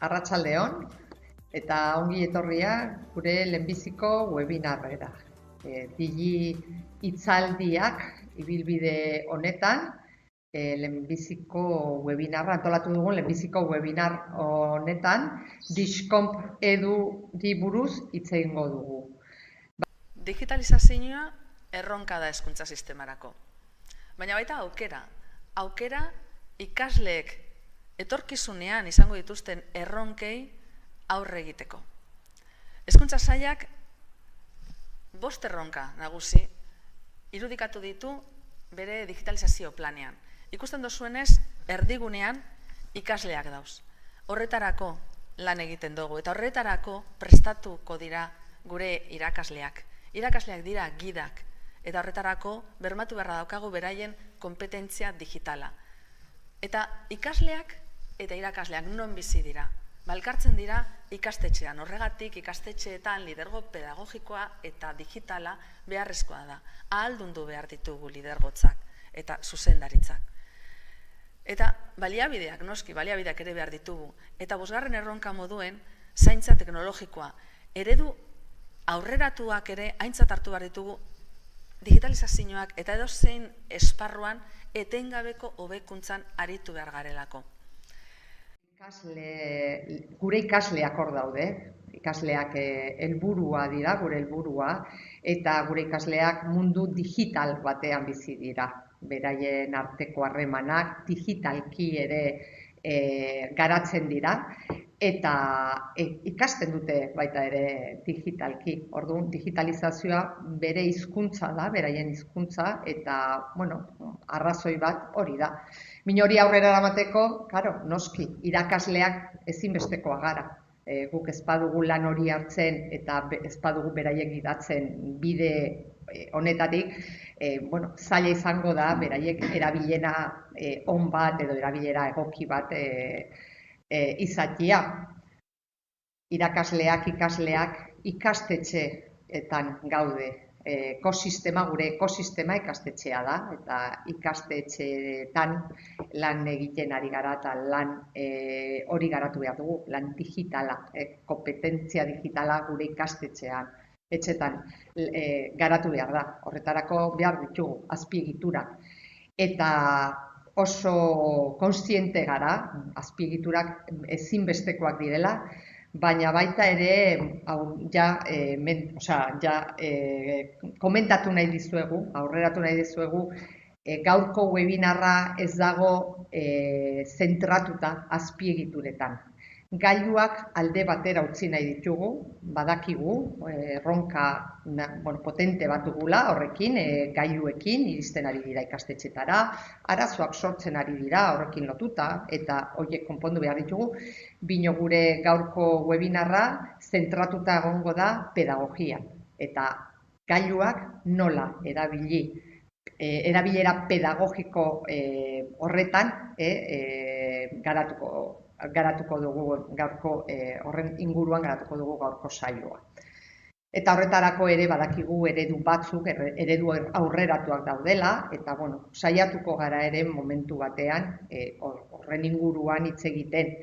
Arratsaldeon eta ongi etorria gure lehenbiziko webinarrera. Digi hitzaldiak ibilbide honetan, lehenbiziko webinarra antolatu dugun lehenbiziko webinar honetan, Discomp Eduri buruz hitz egingo dugu. Digitalizazioa erronka da hezkuntza sistemarako. Baina baita aukera ikasleek etorkizunean izango dituzten erronkei aurre egiteko. Hezkuntza sailak 5 erronka nagusi irudikatu ditu bere digitalizazio planean. Ikusten dozuenez, erdigunean ikasleak dauz. Horretarako lan egiten dugu eta horretarako prestatuko dira gure irakasleak. Irakasleak dira gidak eta horretarako bermatu beharra daukagu beraien kompetentzia digitala. Eta ikasleak eta irakasleak non bizi dira? Elkartzen dira ikastetxean. Horregatik ikastetxeetan lidergo pedagogikoa eta digitala beharrezkoa da. Ahaldundu behar ditugu lidergotzak eta zuzendaritzak. Eta baliabideak, noski, baliabideak ere behar ditugu. Eta 5. erronka moduen zaintza teknologikoa. Eredu aurreratuak ere aintzat hartu behar ditugu digitalizazioak eta edozein esparruan etengabeko hobekuntzan aritu behar garelako. Gure ikasleak hor daude, ikasleak helburua dira, gure helburua, eta gure ikasleak mundu digital batean bizi dira. Beraien arteko harremanak digitalki ere garatzen dira, eta ikasten dute baita ere digitalki. Orduan, digitalizazioa bere hizkuntza da, beraien hizkuntza, eta, arrazoi bat hori da. Min hori aurrera eramateko, noski, irakasleak ezinbestekoa gara. Guk ez badugu lan hori hartzen eta ez badugu beraiek gidatzen bide honetatik, zaila izango da beraiek erabilera on bat edo erabilera egoki bat izatea. Irakasleak, ikasleak ikastetxeetan gaude. Gure ekosistema ikastetxea da, eta ikastetxeetan lan egiten ari gara eta lan hori garatu behar dugu, lan digitala, kompetentzia digitala gure ikastetxean, etxetan garatu behar da. Horretarako behar ditugu azpiegiturak. Eta oso kontziente gara, azpiegiturak ezinbestekoak direla, baina baita ere komentatu nahi dizuegu, aurreratu nahi dizuegu, gaurko webinarra ez dago zentratuta azpiegituretan. Gailuak alde batera utzi nahi ditugu, badakigu, erronka potente bat dugula horrekin, gailuekin iristen ari dira ikastetxetara, arazoak sortzen ari dira horrekin lotuta, eta horiek konpondu behar ditugu, bino gure gaurko webinarra zentratuta egongo da pedagogia, eta gailuak nola erabili, erabilera pedagogiko horretan garatuko dugu gaurko horren inguruan garatuko dugu gaurko saioa. Eta horretarako ere badakigu eredu batzuk, eredu aurreratuak daudela, eta saiatuko gara ere momentu batean horren inguruan hitz egiten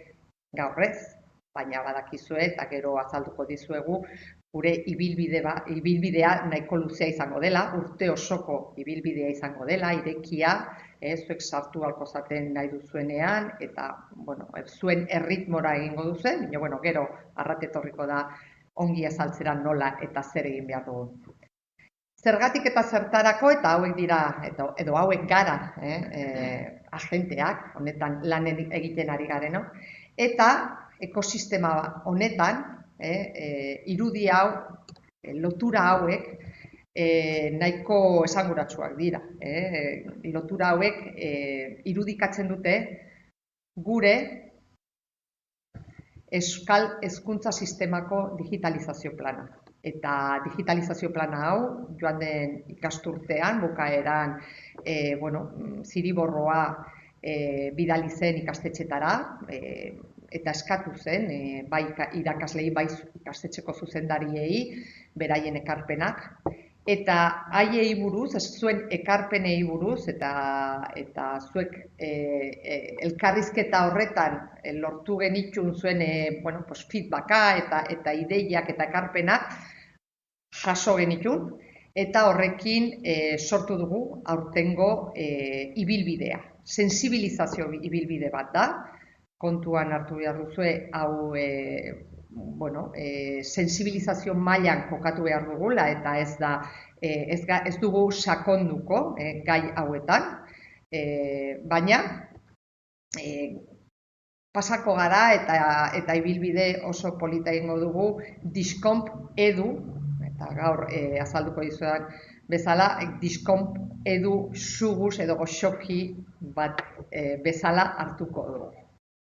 gaur ez, baina badakizue eta gero azalduko dizuegu gure ibilbidea nahiko luzea izango dela, urte osoko ibilbidea izango dela, irekia, zuek sartu ahalko zaten nahi duzuenean, eta zuen erritmora egingo duzuen, baina gero arrate etorriko da ongi azaltzera nola eta zer egin behar dugu. Zergatik eta zertarako, eta hauek dira, edo hauek gara, agenteak, honetan lan egiten ari gareno, eta ekosistema honetan, irudi hau, lotura hauek, nahiko esanguratsuak dira. Lotura hauek irudikatzen dute gure euskal hezkuntza sistemako digitalizazio plana. Eta digitalizazio plana hau, joan den ikasturtean, bukaeran, ziriborroa bidali zen ikastetxetara, eta eskatu zen, bai irakaslei, bai ikastetxeko zuzendariei, beraien ekarpenak, eta haiei buruz, zuen ekarpenei buruz, eta zuek elkarrizketa horretan lortu genitxun zuen feedbacka eta ideiak eta ekarpenak jaso genitun, eta horrekin sortu dugu aurtengo ibilbidea. Sensibilizazio ibilbide bat da, kontuan hartu behar duzue, hau sensibilizazio mailan kokatu behar dugula, eta ez dugu sakonduko gai hauetan, baina pasako gara eta ibilbide oso polita egingo dugu Discomp Edu, eta gaur azalduko dizudan bezala, Discomp Edu suguz edo goxoki bat bezala hartuko dugu.